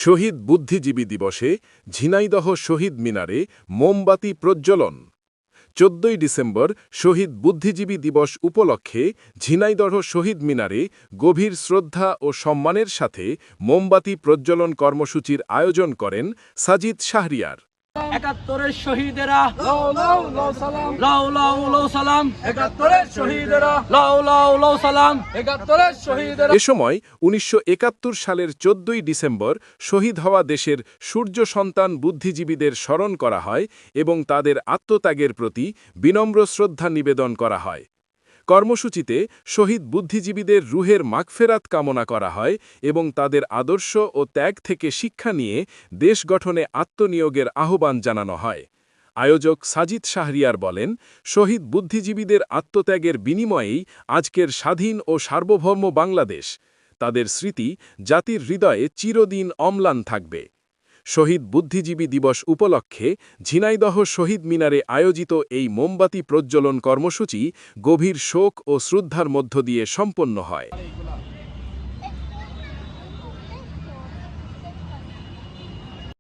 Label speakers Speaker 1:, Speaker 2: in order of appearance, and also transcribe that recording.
Speaker 1: শহীদ বুদ্ধিজীবী দিবসে ঝিনাইদহ শহীদ মিনারে মোমবাতি প্রজ্বলন। ১৪ ডিসেম্বর শহীদ বুদ্ধিজীবী দিবস উপলক্ষে ঝিনাইদহ শহীদ মিনারে গভীর শ্রদ্ধা ও সম্মানের সাথে মোমবাতি প্রজ্বলন কর্মসূচির আয়োজন করেন সাজিদ শাহরিয়ার।
Speaker 2: ৭১-এর শহীদেরা লাও লাও লাও সালাম, লাও লাও লাও সালাম। ৭১-এর শহীদেরা লাও লাও লাও সালাম। ৭১-এর শহীদেরা।
Speaker 1: এ সময় ১৯৭১ সালের ১৪ ডিসেম্বর শহীদ হওয়া দেশের সূর্য সন্তান বুদ্ধিজীবীদের স্মরণ করা হয় এবং তাদের আত্মত্যাগের প্রতি বিনম্র শ্রদ্ধা নিবেদন করা হয়। কর্মসূচিতে শহীদ বুদ্ধিজীবীদের রুহের মাগফেরাত কামনা করা হয় এবং তাদের আদর্শ ও ত্যাগ থেকে শিক্ষা নিয়ে দেশ গঠনে আত্মনিয়োগের আহ্বান জানানো হয়। আয়োজক সাজিদ শাহরিয়ার বলেন, শহীদ বুদ্ধিজীবীদের আত্মত্যাগের বিনিময়েই আজকের স্বাধীন ও সার্বভৌম বাংলাদেশ। তাদের স্মৃতি জাতির হৃদয়ে চিরদিন অম্লান থাকবে। শহীদ বুদ্ধিজীবী দিবস উপলক্ষে ঝিনাইদহ শহীদ মিনারে আয়োজিত এই মোমবাতি প্রজ্বলন কর্মসূচি গভীর শোক ও শ্রদ্ধার মধ্য দিয়ে সম্পন্ন হয়।